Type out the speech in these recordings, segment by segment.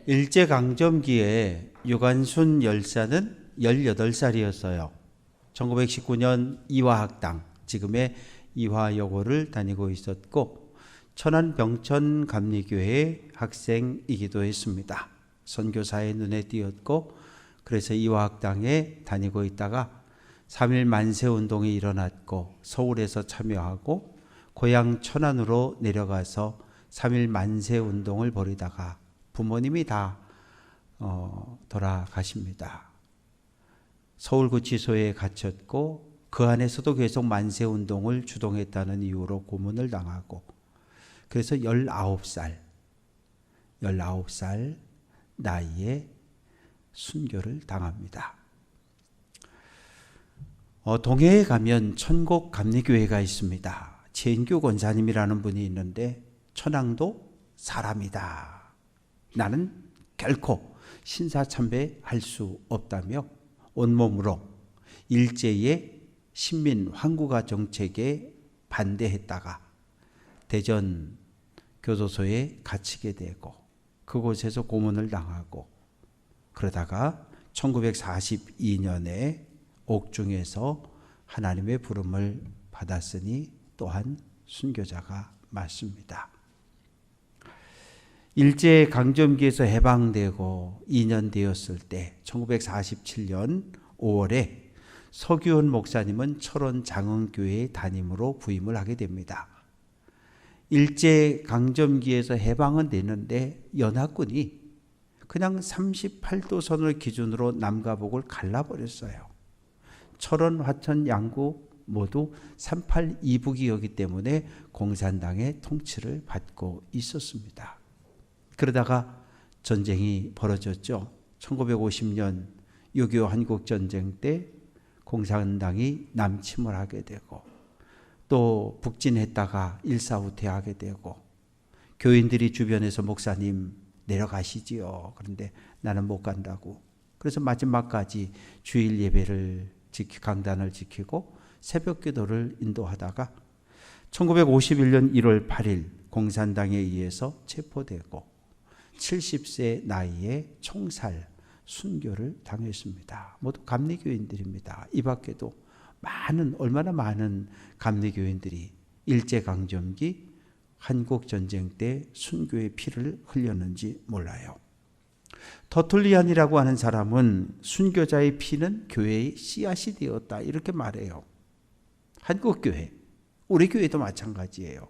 일제강점기에 유관순 열사는 18살이었어요. 1919년 이화학당, 지금의 이화여고를 다니고 있었고 천안 병천 감리교회 학생이기도 했습니다. 선교사의 눈에 띄었고 그래서 이화학당에 다니고 있다가 3.1 만세운동이 일어났고 서울에서 참여하고 고향 천안으로 내려가서 3.1 만세운동을 벌이다가 부모님이 다 돌아가십니다. 서울구치소에 갇혔고 그 안에서도 계속 만세운동을 주동했다는 이유로 고문을 당하고 그래서 19살 나이에 순교를 당합니다. 동해에 가면 천곡 감리교회가 있습니다. 최인규 권사님이라는 분이 있는데 천황도 사람이다. 나는 결코 신사참배할 수 없다며 온몸으로 일제의 신민 황구가 정책에 반대했다가 대전 교도소에 갇히게 되고 그곳에서 고문을 당하고 그러다가 1942년에 옥중에서 하나님의 부름을 받았으니 또한 순교자가 맞습니다. 일제강점기에서 해방되고 2년 되었을 때 1947년 5월에 서규원 목사님은 철원 장흥교회의 담임으로 부임을 하게 됩니다. 일제강점기에서 해방은 되는데 연합군이 그냥 38도선을 기준으로 남과 북을 갈라버렸어요. 철원, 화천, 양구 모두 382북이었기 때문에 공산당의 통치를 받고 있었습니다. 그러다가 전쟁이 벌어졌죠. 1950년 6.25 한국전쟁 때 공산당이 남침을 하게 되고 또 북진했다가 일사후퇴하게 되고 교인들이 주변에서 목사님 내려가시지요. 그런데 나는 못 간다고. 그래서 마지막까지 주일 예배를 강단을 지키고 새벽 기도를 인도하다가 1951년 1월 8일 공산당에 의해서 체포되고 70세 나이에 총살, 순교를 당했습니다. 모두 감리교인들입니다. 이 밖에도 얼마나 많은 감리교인들이 일제강점기 한국전쟁 때 순교의 피를 흘렸는지 몰라요. 터툴리안이라고 하는 사람은 순교자의 피는 교회의 씨앗이 되었다 이렇게 말해요. 한국교회, 우리 교회도 마찬가지예요.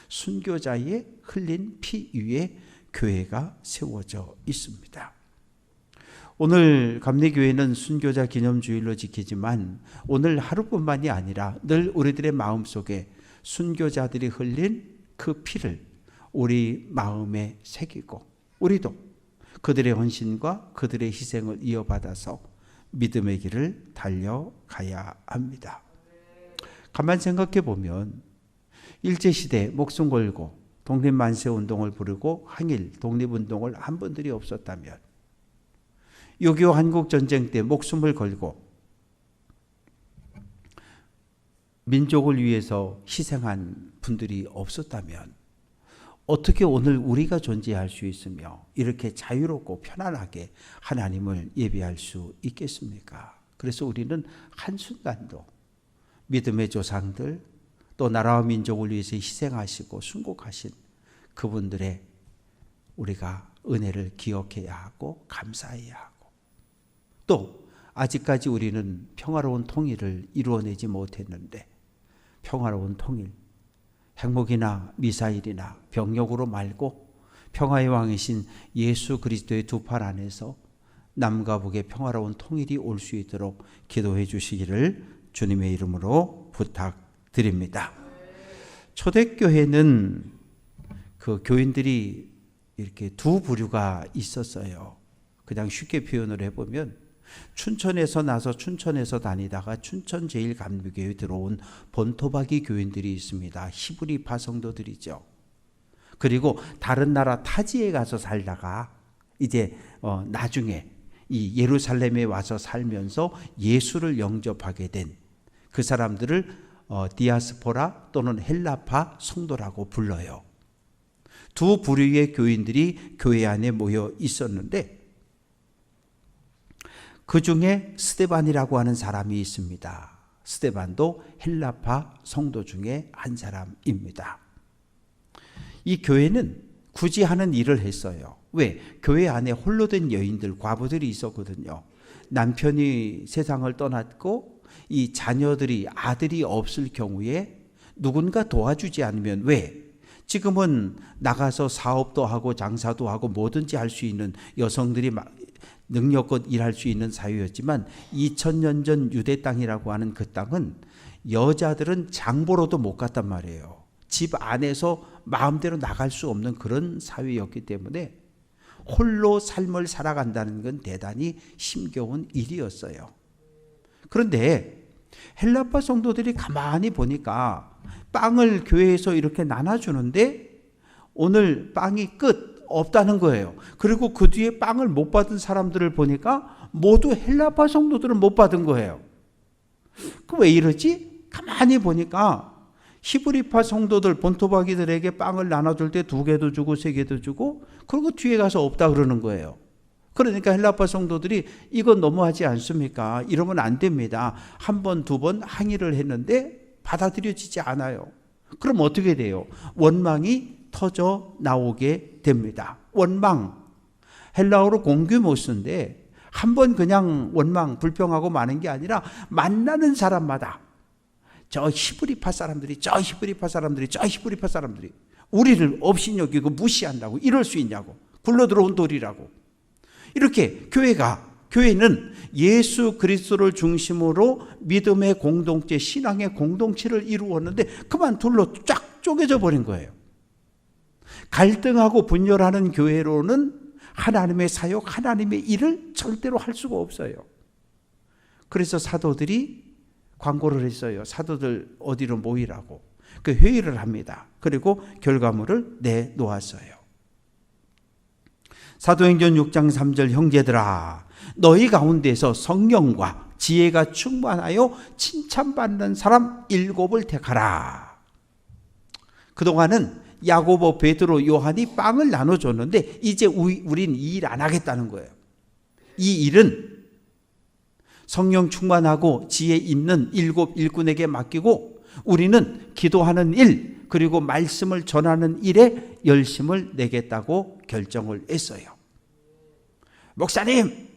순교자의 흘린 피 위에 교회가 세워져 있습니다. 오늘 감리교회는 순교자 기념주일로 지키지만 오늘 하루뿐만이 아니라 늘 우리들의 마음속에 순교자들이 흘린 그 피를 우리 마음에 새기고 우리도 그들의 헌신과 그들의 희생을 이어받아서 믿음의 길을 달려가야 합니다. 가만 생각해 보면 일제시대 목숨 걸고 독립만세운동을 부르고 항일 독립운동을 한 분들이 없었다면 6.25 한국전쟁 때 목숨을 걸고 민족을 위해서 희생한 분들이 없었다면 어떻게 오늘 우리가 존재할 수 있으며 이렇게 자유롭고 편안하게 하나님을 예배할 수 있겠습니까? 그래서 우리는 한순간도 믿음의 조상들 또 나라와 민족을 위해서 희생하시고 순국하신 그분들의 우리가 은혜를 기억해야 하고 감사해야 하고 또 아직까지 우리는 평화로운 통일을 이루어내지 못했는데 평화로운 통일, 핵무기나 미사일이나 병력으로 말고 평화의 왕이신 예수 그리스도의 두 팔 안에서 남과 북의 평화로운 통일이 올 수 있도록 기도해 주시기를 주님의 이름으로 부탁드립니다. 초대교회는 그 교인들이 이렇게 두 부류가 있었어요. 그냥 쉽게 표현을 해보면 춘천에서 나서 춘천에서 다니다가 춘천 제1감리교회에 들어온 본토박이 교인들이 있습니다. 히브리파 성도들이죠. 그리고 다른 나라 타지에 가서 살다가 이제 나중에 이 예루살렘에 와서 살면서 예수를 영접하게 된 그 사람들을 디아스포라 또는 헬라파 성도라고 불러요. 두 부류의 교인들이 교회 안에 모여 있었는데 그 중에 스데반이라고 하는 사람이 있습니다. 스데반도 헬라파 성도 중에 한 사람입니다. 이 교회는 굳이 하는 일을 했어요. 왜? 교회 안에 홀로 된 여인들, 과부들이 있었거든요. 남편이 세상을 떠났고 이 자녀들이, 아들이 없을 경우에 누군가 도와주지 않으면, 왜? 지금은 나가서 사업도 하고 장사도 하고 뭐든지 할 수 있는 여성들이 능력껏 일할 수 있는 사회였지만 2000년 전 유대 땅이라고 하는 그 땅은 여자들은 장보러도 못 갔단 말이에요. 집 안에서 마음대로 나갈 수 없는 그런 사회였기 때문에 홀로 삶을 살아간다는 건 대단히 힘겨운 일이었어요. 그런데 헬라파 성도들이 가만히 보니까 빵을 교회에서 이렇게 나눠주는데 오늘 빵이 끝 없다는 거예요. 그리고 그 뒤에 빵을 못 받은 사람들을 보니까 모두 헬라파 성도들은 못 받은 거예요. 그 왜 이러지? 가만히 보니까 히브리파 성도들, 본토박이들에게 빵을 나눠줄 때 2개도 주고 3개도 주고, 그리고 뒤에 가서 없다 그러는 거예요. 그러니까 헬라파 성도들이 이건 너무하지 않습니까? 이러면 안 됩니다. 1번, 2번 항의를 했는데 받아들여지지 않아요. 그럼 어떻게 돼요? 원망이 터져 나오게 됩니다. 원망, 헬라어로 공규모스인데 한번 그냥 원망, 불평하고 마는 게 아니라 만나는 사람마다 저 히브리파 사람들이 우리를 업신여기고 무시한다고, 이럴 수 있냐고, 굴러들어온 돌이라고. 이렇게 교회는 예수 그리스도를 중심으로 믿음의 공동체, 신앙의 공동체를 이루었는데 그만 둘로 쫙 쪼개져 버린 거예요. 갈등하고 분열하는 교회로는 하나님의 사역, 하나님의 일을 절대로 할 수가 없어요. 그래서 사도들이 광고를 했어요. 사도들 어디로 모이라고. 그 회의를 합니다. 그리고 결과물을 내놓았어요. 사도행전 6장 3절, 형제들아 너희 가운데서 성령과 지혜가 충만하여 칭찬받는 사람 7을 택하라. 그동안은 야고보, 베드로, 요한이 빵을 나눠줬는데 이제 우린 이 일 안 하겠다는 거예요. 이 일은 성령 충만하고 지혜 있는 7 일꾼에게 맡기고 우리는 기도하는 일, 그리고 말씀을 전하는 일에 열심을 내겠다고 결정을 했어요. 목사님,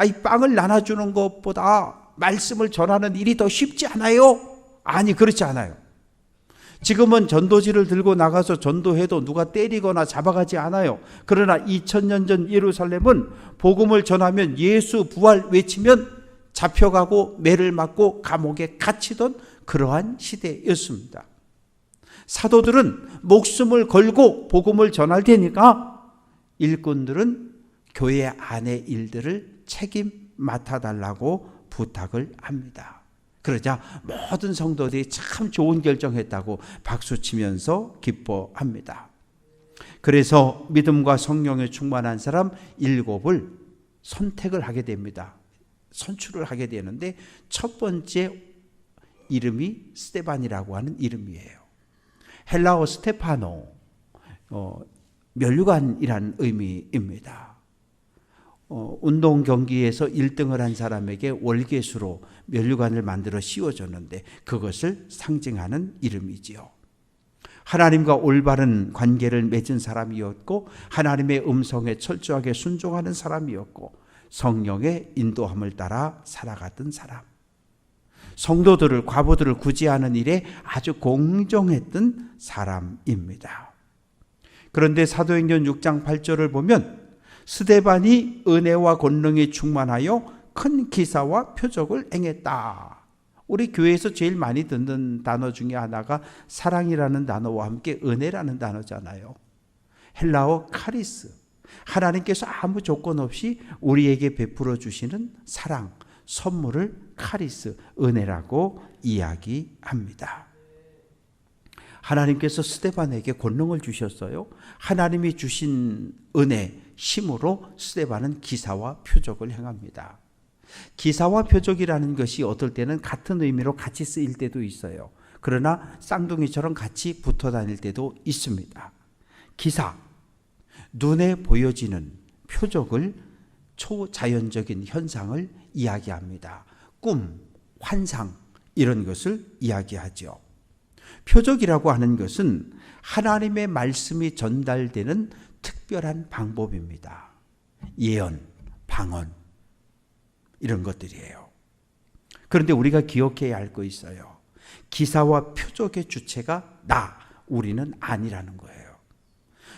이 빵을 나눠주는 것보다 말씀을 전하는 일이 더 쉽지 않아요? 아니, 그렇지 않아요. 지금은 전도지를 들고 나가서 전도해도 누가 때리거나 잡아가지 않아요. 그러나 2000년 전 예루살렘은 복음을 전하면 예수 부활 외치면 잡혀가고 매를 맞고 감옥에 갇히던 그러한 시대였습니다. 사도들은 목숨을 걸고 복음을 전할 테니까 일꾼들은 교회 안의 일들을 책임 맡아달라고 부탁을 합니다. 그러자 모든 성도들이 참 좋은 결정했다고 박수치면서 기뻐합니다. 그래서 믿음과 성령에 충만한 사람 7을 선택을 하게 됩니다. 선출을 하게 되는데 첫 번째 이름이 스데반이라고 하는 이름이에요. 헬라어 스테파노, 면류관이라는 의미입니다. 운동 경기에서 1등을 한 사람에게 월계수로 면류관을 만들어 씌워줬는데 그것을 상징하는 이름이지요. 하나님과 올바른 관계를 맺은 사람이었고 하나님의 음성에 철저하게 순종하는 사람이었고 성령의 인도함을 따라 살아갔던 사람. 성도들을, 과부들을 구제하는 일에 아주 공정했던 사람입니다. 그런데 사도행전 6장 8절을 보면 스데반이 은혜와 권능이 충만하여 큰 기사와 표적을 행했다. 우리 교회에서 제일 많이 듣는 단어 중에 하나가 사랑이라는 단어와 함께 은혜라는 단어잖아요. 헬라어 카리스, 하나님께서 아무 조건 없이 우리에게 베풀어 주시는 사랑, 선물을 카리스, 은혜라고 이야기합니다. 하나님께서 스데반에게 권능을 주셨어요. 하나님이 주신 은혜, 힘으로 스데반은 기사와 표적을 행합니다. 기사와 표적이라는 것이 어떨 때는 같은 의미로 같이 쓰일 때도 있어요. 그러나 쌍둥이처럼 같이 붙어 다닐 때도 있습니다. 기사, 눈에 보여지는 표적을 초자연적인 현상을 이야기합니다. 꿈, 환상 이런 것을 이야기하죠. 표적이라고 하는 것은 하나님의 말씀이 전달되는 특별한 방법입니다. 예언, 방언 이런 것들이에요. 그런데 우리가 기억해야 할 거 있어요. 기사와 표적의 주체가 우리는 아니라는 거예요.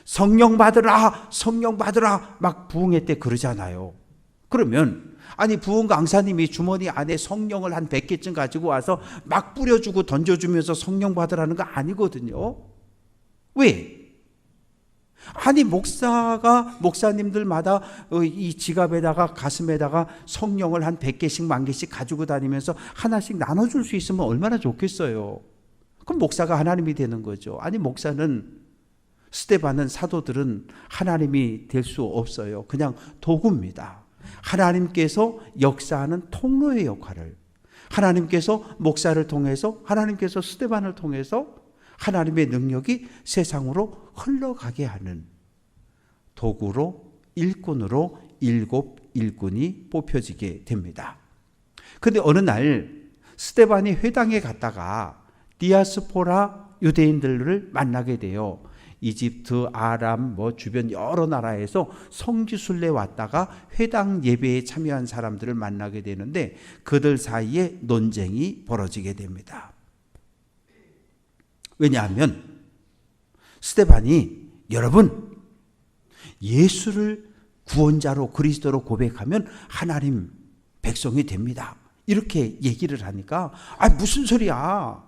성령 받으라, 성령 받으라 막 부흥회 때 그러잖아요. 그러면 부흥 강사님이 주머니 안에 성령을 한 100개쯤 가지고 와서 막 뿌려주고 던져주면서 성령 받으라는 거 아니거든요. 왜? 목사님들마다 이 지갑에다가 가슴에다가 성령을 한 100개씩 10,000개씩 가지고 다니면서 하나씩 나눠줄 수 있으면 얼마나 좋겠어요. 그럼 목사가 하나님이 되는 거죠. 목사는, 스데반은, 사도들은 하나님이 될 수 없어요. 그냥 도구입니다. 하나님께서 역사하는 통로의 역할을, 하나님께서 목사를 통해서, 하나님께서 스데반을 통해서 하나님의 능력이 세상으로 흘러가게 하는 도구로, 일꾼으로 7 일꾼이 뽑혀지게 됩니다. 그런데 어느 날 스데반이 회당에 갔다가 디아스포라 유대인들을 만나게 돼요. 이집트, 아람, 주변 여러 나라에서 성지순례 왔다가 회당 예배에 참여한 사람들을 만나게 되는데 그들 사이에 논쟁이 벌어지게 됩니다. 왜냐하면 스데반이, 여러분, 예수를 구원자로 그리스도로 고백하면 하나님 백성이 됩니다, 이렇게 얘기를 하니까 무슨 소리야.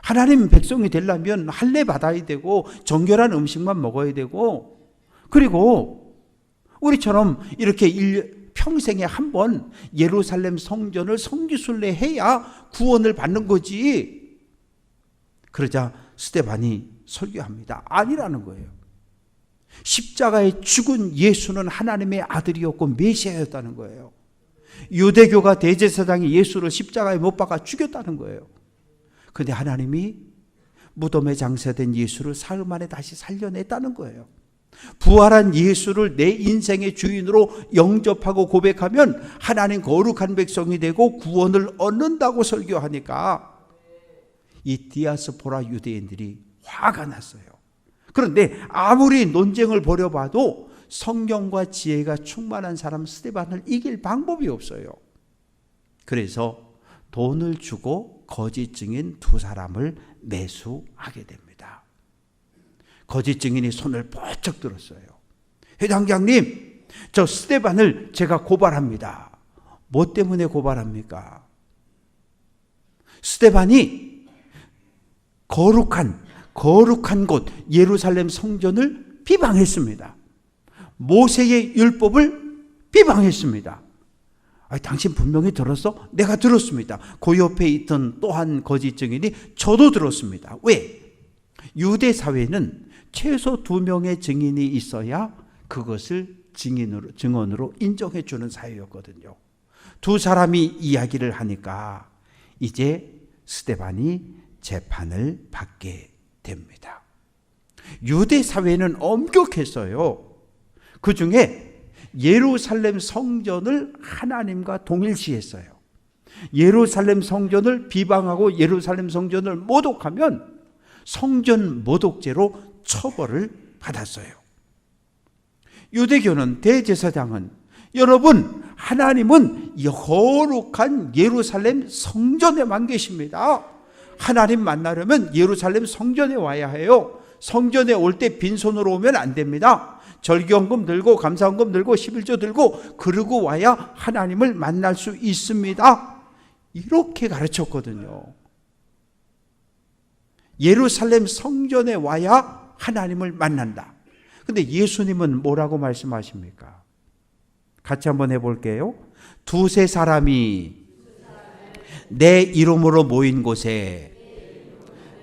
하나님 백성이 되려면 할례 받아야 되고 정결한 음식만 먹어야 되고, 그리고 우리처럼 이렇게 평생에 한 번 예루살렘 성전을 성지순례 해야 구원을 받는 거지. 그러자 스데반이 설교합니다. 아니라는 거예요. 십자가에 죽은 예수는 하나님의 아들이었고 메시아였다는 거예요. 유대교가 대제사장이 예수를 십자가에 못 박아 죽였다는 거예요. 그런데 하나님이 무덤에 장사된 예수를 사흘 만에 다시 살려냈다는 거예요. 부활한 예수를 내 인생의 주인으로 영접하고 고백하면 하나님 거룩한 백성이 되고 구원을 얻는다고 설교하니까 이 디아스포라 유대인들이 화가 났어요. 그런데 아무리 논쟁을 벌여봐도 성령과 지혜가 충만한 사람 스데반을 이길 방법이 없어요. 그래서 돈을 주고 거짓 증인 2사람을 매수하게 됩니다. 거짓 증인이 손을 번쩍 들었어요. 회장장님, 저 스데반을 제가 고발합니다. 뭐 때문에 고발합니까? 스데반이 거룩한 곳 예루살렘 성전을 비방했습니다. 모세의 율법을 비방했습니다. 당신 분명히 들었어? 내가 들었습니다. 그 옆에 있던 또 한 거짓 증인이 저도 들었습니다. 왜? 유대 사회는 최소 2명의 증인이 있어야 그것을 증언으로 인정해 주는 사회였거든요. 2사람이 이야기를 하니까 이제 스데반이 재판을 받게 됩니다. 유대 사회는 엄격했어요. 그 중에 예루살렘 성전을 하나님과 동일시했어요. 예루살렘 성전을 비방하고 예루살렘 성전을 모독하면 성전 모독죄로 처벌을 받았어요. 유대교는, 대제사장은, 여러분, 하나님은 거룩한 예루살렘 성전에만 계십니다. 하나님 만나려면 예루살렘 성전에 와야 해요. 성전에 올 때 빈손으로 오면 안 됩니다. 절기헌금 들고 감사헌금 들고 11조 들고 그러고 와야 하나님을 만날 수 있습니다. 이렇게 가르쳤거든요. 예루살렘 성전에 와야 하나님을 만난다. 근데 예수님은 뭐라고 말씀하십니까? 같이 한번 해볼게요. 2-3 사람이 내 이름으로 모인 곳에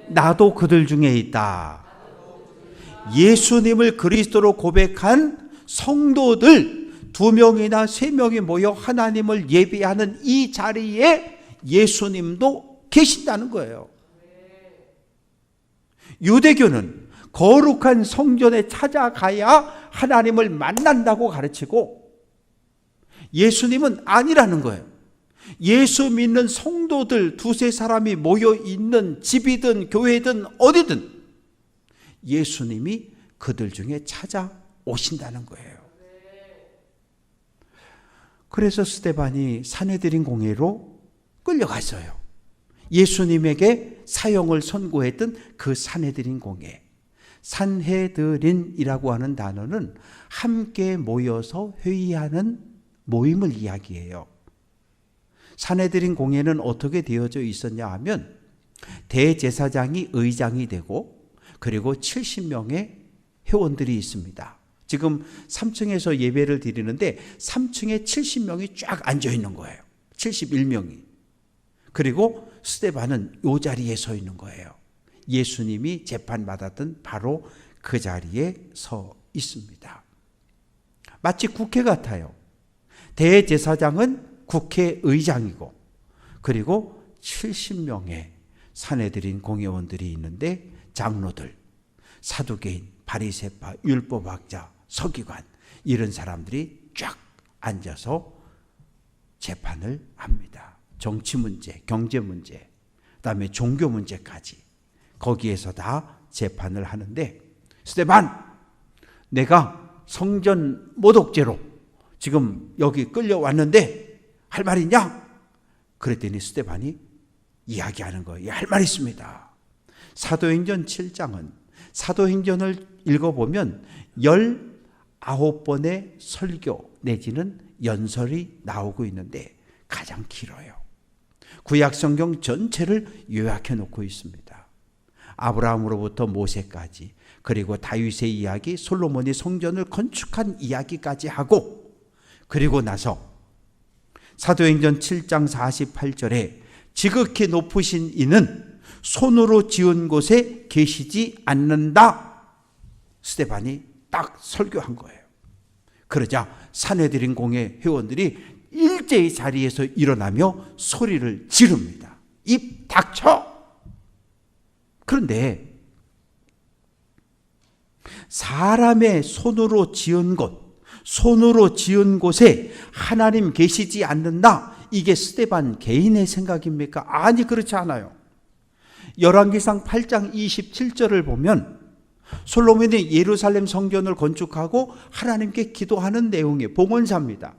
나도 그들 중에 있다. 예수님을 그리스도로 고백한 성도들 2명이나 3명이 모여 하나님을 예배하는 이 자리에 예수님도 계신다는 거예요. 유대교는 거룩한 성전에 찾아가야 하나님을 만난다고 가르치고, 예수님은 아니라는 거예요. 예수 믿는 성도들 두세 사람이 모여 있는 집이든 교회든 어디든 예수님이 그들 중에 찾아오신다는 거예요. 그래서 스데반이 산헤드린 공회로 끌려갔어요. 예수님에게 사형을 선고했던 그 산헤드린 공회. 산헤드린이라고 하는 단어는 함께 모여서 회의하는 모임을 이야기해요. 산헤드린 공회는 어떻게 되어져 있었냐 하면 대제사장이 의장이 되고, 그리고 70명의 회원들이 있습니다. 지금 3층에서 예배를 드리는데 3층에 70명이 쫙 앉아 있는 거예요. 71명이. 그리고 스데반은 이 자리에 서 있는 거예요. 예수님이 재판받았던 바로 그 자리에 서 있습니다. 마치 국회 같아요. 대제사장은 국회의장이고, 그리고 70명의 산헤드린 공회원들이 있는데, 장로들, 사두개인, 바리새파, 율법학자, 서기관, 이런 사람들이 쫙 앉아서 재판을 합니다. 정치 문제, 경제 문제, 그다음에 종교 문제까지 거기에서 다 재판을 하는데, 스데반, 내가 성전 모독죄로 지금 여기 끌려왔는데 할 말 있냐? 그랬더니 스데반이 이야기하는 거예요. 할 말 있습니다. 사도행전 7장은 사도행전을 읽어보면 19번의 설교 내지는 연설이 나오고 있는데 가장 길어요. 구약성경 전체를 요약해 놓고 있습니다. 아브라함으로부터 모세까지, 그리고 다윗의 이야기, 솔로몬이 성전을 건축한 이야기까지 하고, 그리고 나서 사도행전 7장 48절에 지극히 높으신 이는 손으로 지은 곳에 계시지 않는다. 스데반이 딱 설교한 거예요. 그러자 산헤드린 공회 회원들이 일제히 자리에서 일어나며 소리를 지릅니다. 입 닥쳐! 그런데 사람의 손으로 지은 곳, 손으로 지은 곳에 하나님 계시지 않는다. 이게 스데반 개인의 생각입니까? 아니, 그렇지 않아요. 열왕기상 8장 27절을 보면 솔로몬이 예루살렘 성전을 건축하고 하나님께 기도하는 내용의 봉헌사입니다.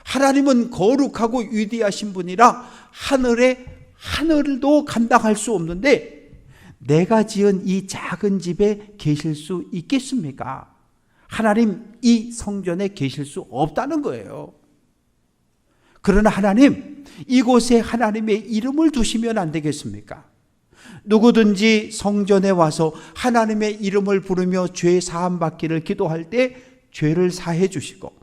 하나님은 거룩하고 위대하신 분이라 하늘도 감당할 수 없는데 내가 지은 이 작은 집에 계실 수 있겠습니까? 하나님, 이 성전에 계실 수 없다는 거예요. 그러나 하나님, 이곳에 하나님의 이름을 두시면 안 되겠습니까? 누구든지 성전에 와서 하나님의 이름을 부르며 죄 사함 받기를 기도할 때 죄를 사해 주시고,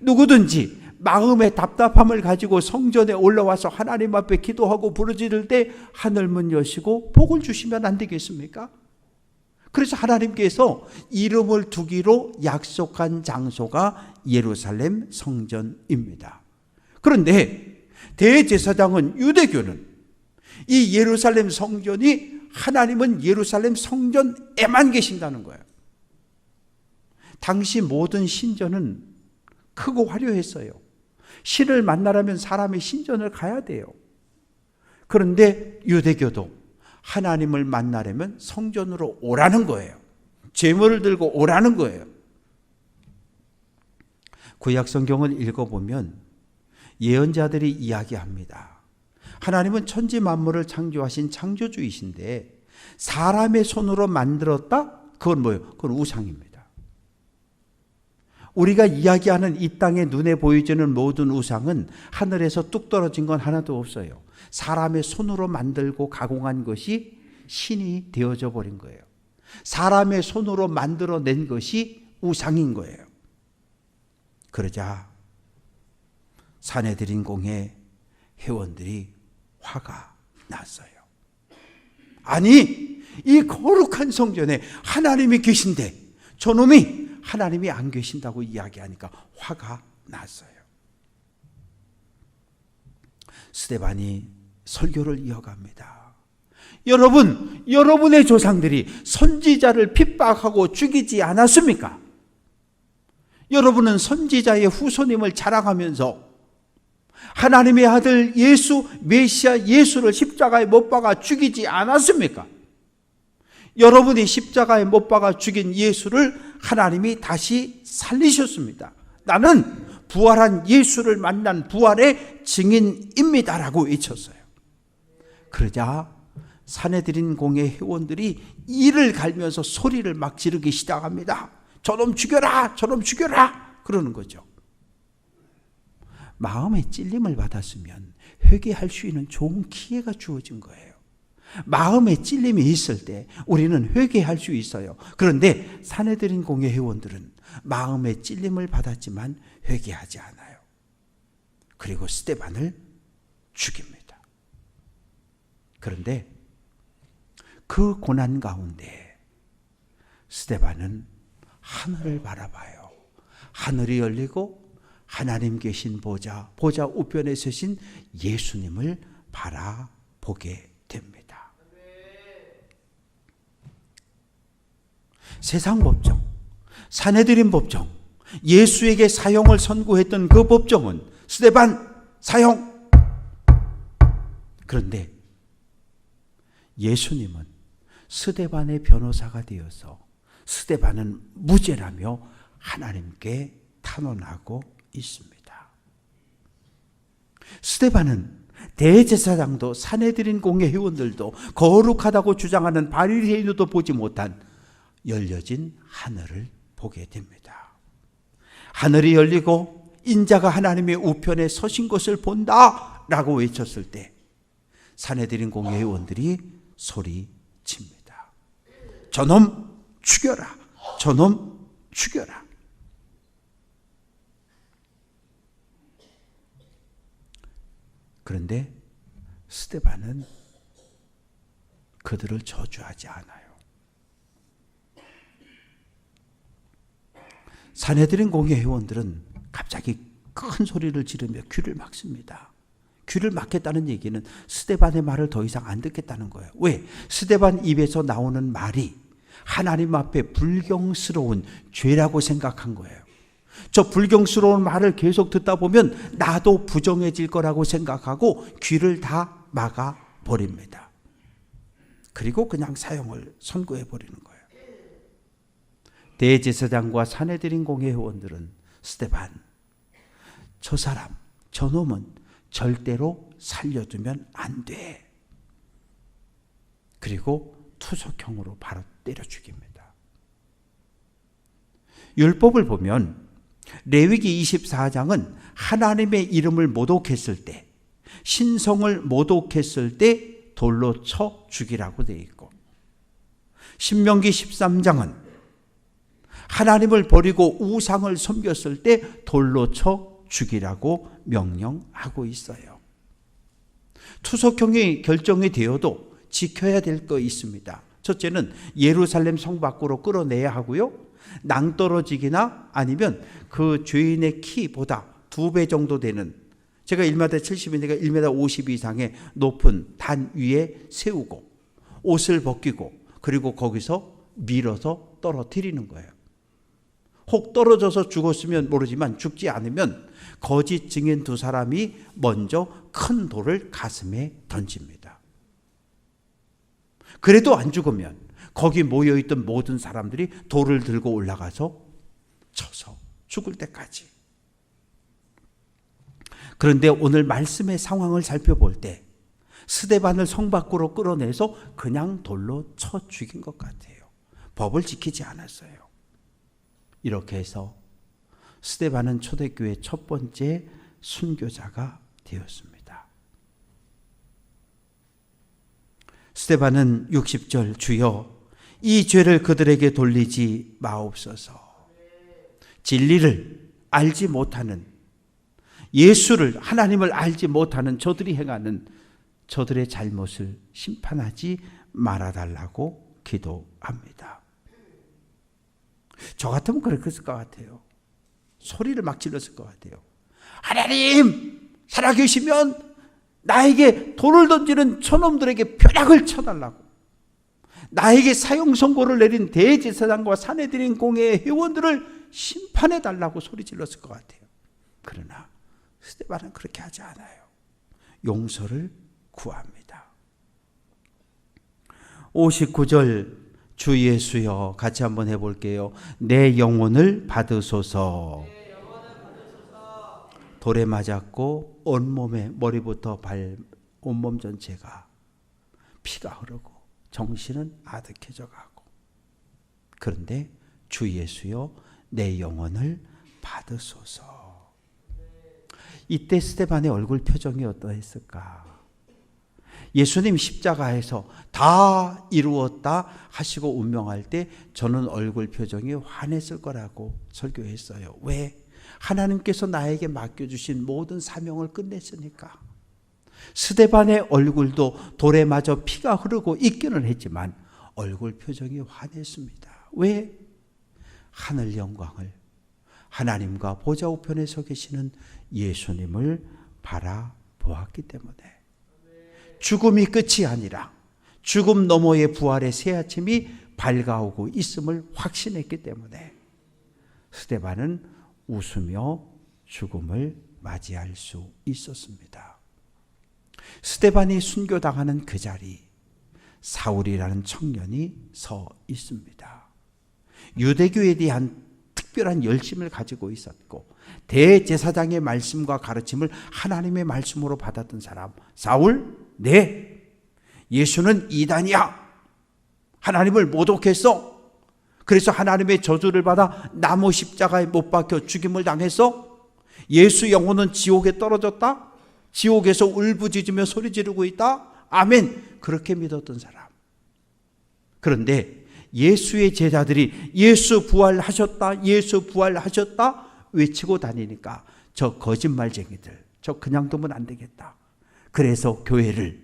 누구든지 마음의 답답함을 가지고 성전에 올라와서 하나님 앞에 기도하고 부르짖을 때 하늘문 여시고 복을 주시면 안 되겠습니까? 그래서 하나님께서 이름을 두기로 약속한 장소가 예루살렘 성전입니다. 그런데 대제사장은, 유대교는 이 예루살렘 성전이, 하나님은 예루살렘 성전에만 계신다는 거예요. 당시 모든 신전은 크고 화려했어요. 신을 만나려면 사람이 신전을 가야 돼요. 그런데 유대교도 하나님을 만나려면 성전으로 오라는 거예요. 제물을 들고 오라는 거예요. 구약 성경을 읽어보면 예언자들이 이야기합니다. 하나님은 천지 만물을 창조하신 창조주이신데 사람의 손으로 만들었다? 그건 뭐예요? 그건 우상입니다. 우리가 이야기하는 이 땅에 눈에 보이지는 모든 우상은 하늘에서 뚝 떨어진 건 하나도 없어요. 사람의 손으로 만들고 가공한 것이 신이 되어져 버린 거예요. 사람의 손으로 만들어낸 것이 우상인 거예요. 그러자 산헤드린 공회 회원들이 화가 났어요. 아니, 이 거룩한 성전에 하나님이 계신데 저놈이 하나님이 안 계신다고 이야기하니까 화가 났어요. 스데반이 설교를 이어갑니다. 여러분, 여러분의 조상들이 선지자를 핍박하고 죽이지 않았습니까? 여러분은 선지자의 후손임을 자랑하면서 하나님의 아들 예수, 메시아 예수를 십자가에 못 박아 죽이지 않았습니까? 여러분이 십자가에 못 박아 죽인 예수를 하나님이 다시 살리셨습니다. 나는 부활한 예수를 만난 부활의 증인입니다라고 외쳤어요. 그러자 사내들인 공의 회원들이 이를 갈면서 소리를 막 지르기 시작합니다. 저놈 죽여라, 저놈 죽여라, 그러는 거죠. 마음의 찔림을 받았으면 회개할 수 있는 좋은 기회가 주어진 거예요. 마음의 찔림이 있을 때 우리는 회개할 수 있어요. 그런데 사내들인 공의 회원들은 마음의 찔림을 받았지만 회개하지 않아요. 그리고 스데반을 죽입니다. 그런데 그 고난 가운데 스데반은 하늘을 바라봐요. 하늘이 열리고 하나님 계신 보좌 우편에 서신 예수님을 바라보게 됩니다. 세상 법정, 사내들인 법정, 예수에게 사형을 선고했던 그 법정은 스데반 사형. 그런데 예수님은 스데반의 변호사가 되어서 스데반은 무죄라며 하나님께 탄원하고 있습니다. 스데반은 대제사장도 사내들인 공회 회원들도 거룩하다고 주장하는 바리새인도 보지 못한 열려진 하늘을 보게 됩니다. 하늘이 열리고 인자가 하나님의 우편에 서신 것을 본다라고 외쳤을 때 사내들인 공회 회원들이 소리칩니다. 저놈 죽여라, 저놈 죽여라. 그런데 스데반은 그들을 저주하지 않아요. 사내들인 공회 회원들은 갑자기 큰 소리를 지르며 귀를 막습니다. 귀를 막겠다는 얘기는 스데반의 말을 더 이상 안 듣겠다는 거예요. 왜? 스데반 입에서 나오는 말이 하나님 앞에 불경스러운 죄라고 생각한 거예요. 저 불경스러운 말을 계속 듣다 보면 나도 부정해질 거라고 생각하고 귀를 다 막아버립니다. 그리고 그냥 사형을 선고해버리는 거예요. 대제사장과 사내들인 공회 회원들은 스데반, 저 사람, 저 놈은 절대로 살려두면 안 돼. 그리고 투석형으로 바로 때려 죽입니다. 율법을 보면 레위기 24장은 하나님의 이름을 모독했을 때, 신성을 모독했을 때 돌로 쳐 죽이라고 되어 있고, 신명기 13장은 하나님을 버리고 우상을 섬겼을 때 돌로 쳐 죽이라고 명령하고 있어요. 투석형이 결정이 되어도 지켜야 될 거 있습니다. 첫째는 예루살렘 성 밖으로 끌어내야 하고요. 낭떠러지기나 아니면 그 죄인의 키보다 2배 정도 되는, 제가 1m 70이니까 1m 50 이상의 높은 단 위에 세우고 옷을 벗기고 그리고 거기서 밀어서 떨어뜨리는 거예요. 혹 떨어져서 죽었으면 모르지만 죽지 않으면 거짓 증인 2사람이 먼저 큰 돌을 가슴에 던집니다. 그래도 안 죽으면 거기 모여있던 모든 사람들이 돌을 들고 올라가서 쳐서 죽을 때까지. 그런데 오늘 말씀의 상황을 살펴볼 때 스데반을 성 밖으로 끌어내서 그냥 돌로 쳐 죽인 것 같아요. 법을 지키지 않았어요. 이렇게 해서 스데반은 초대교회 첫 번째 순교자가 되었습니다. 스데반은 60절 주여 이 죄를 그들에게 돌리지 마옵소서. 진리를 알지 못하는, 예수를, 하나님을 알지 못하는 저들이 행하는 저들의 잘못을 심판하지 말아달라고 기도합니다. 저 같으면 그랬을 것 같아요. 소리를 막 질렀을 것 같아요. 하나님 살아계시면 나에게 돌을 던지는 저놈들에게 벼락을 쳐달라고, 나에게 사형 선고를 내린 대제사장과 산헤드린 공회의 회원들을 심판해달라고 소리 질렀을 것 같아요. 그러나 스데반은 그렇게 하지 않아요. 용서를 구합니다. 59절 주 예수여, 같이 한번 해볼게요. 내 영혼을 받으소서. 돌에 맞았고 온몸에 머리부터 발 온몸 전체가 피가 흐르고 정신은 아득해져 가고, 그런데 주 예수여 내 영혼을 받으소서. 이때 스데반의 얼굴 표정이 어떠했을까? 예수님 십자가에서 다 이루었다 하시고 운명할 때 저는 얼굴 표정이 환했을 거라고 설교했어요. 왜? 하나님께서 나에게 맡겨주신 모든 사명을 끝냈으니까. 스데반의 얼굴도 돌에 맞아 피가 흐르고 있기는 했지만 얼굴 표정이 환했습니다. 왜? 하늘 영광을, 하나님과 보좌 우편에 서 계시는 예수님을 바라보았기 때문에. 죽음이 끝이 아니라 죽음 너머의 부활의 새 아침이 밝아오고 있음을 확신했기 때문에 스데반은 웃으며 죽음을 맞이할 수 있었습니다. 스데반이 순교당하는 그 자리, 사울이라는 청년이 서 있습니다. 유대교에 대한 특별한 열심을 가지고 있었고 대제사장의 말씀과 가르침을 하나님의 말씀으로 받았던 사람, 사울, 네, 예수는 이단이야. 하나님을 모독했어. 그래서 하나님의 저주를 받아 나무 십자가에 못 박혀 죽임을 당했어. 예수 영혼은 지옥에 떨어졌다. 지옥에서 울부짖으며 소리 지르고 있다. 아멘. 그렇게 믿었던 사람. 그런데 예수의 제자들이 예수 부활하셨다, 예수 부활하셨다 외치고 다니니까 저 거짓말쟁이들, 저 그냥 두면 안 되겠다. 그래서 교회를,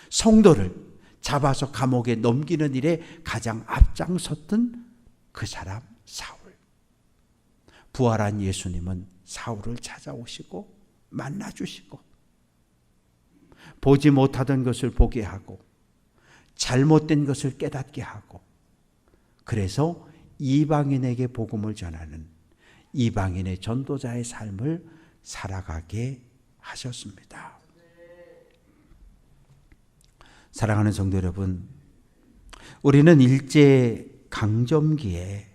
성도를 잡아서 감옥에 넘기는 일에 가장 앞장섰던 그 사람 사울. 부활한 예수님은 사울을 찾아오시고 만나주시고 보지 못하던 것을 보게 하고 잘못된 것을 깨닫게 하고, 그래서 이방인에게 복음을 전하는 이방인의 전도자의 삶을 살아가게 하셨습니다. 사랑하는 성도 여러분, 우리는 일제 강점기에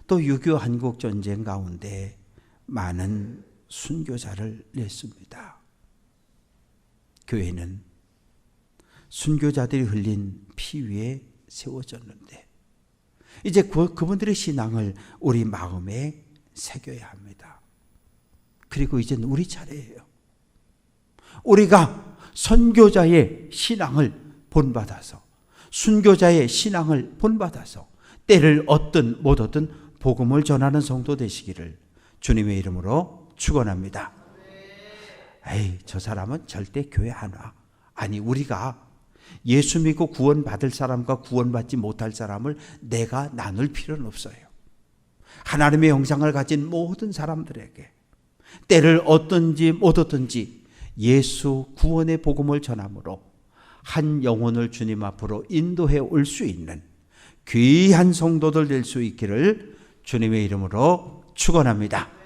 또 6.25 한국전쟁 가운데 많은 순교자를 냈습니다. 교회는 순교자들이 흘린 피 위에 세워졌는데 이제 그분들의 신앙을 우리 마음에 새겨야 합니다. 그리고 이제는 우리 차례예요. 우리가 선교자의 신앙을 본받아서, 순교자의 신앙을 본받아서 때를 얻든 못 얻든 복음을 전하는 성도 되시기를 주님의 이름으로 축원합니다. 에이, 저 사람은 절대 교회 안 와. 아니, 우리가 예수 믿고 구원받을 사람과 구원받지 못할 사람을 내가 나눌 필요는 없어요. 하나님의 형상을 가진 모든 사람들에게 때를 얻든지 못 얻든지 예수 구원의 복음을 전함으로 한 영혼을 주님 앞으로 인도해 올 수 있는 귀한 성도들 될 수 있기를 주님의 이름으로 축원합니다.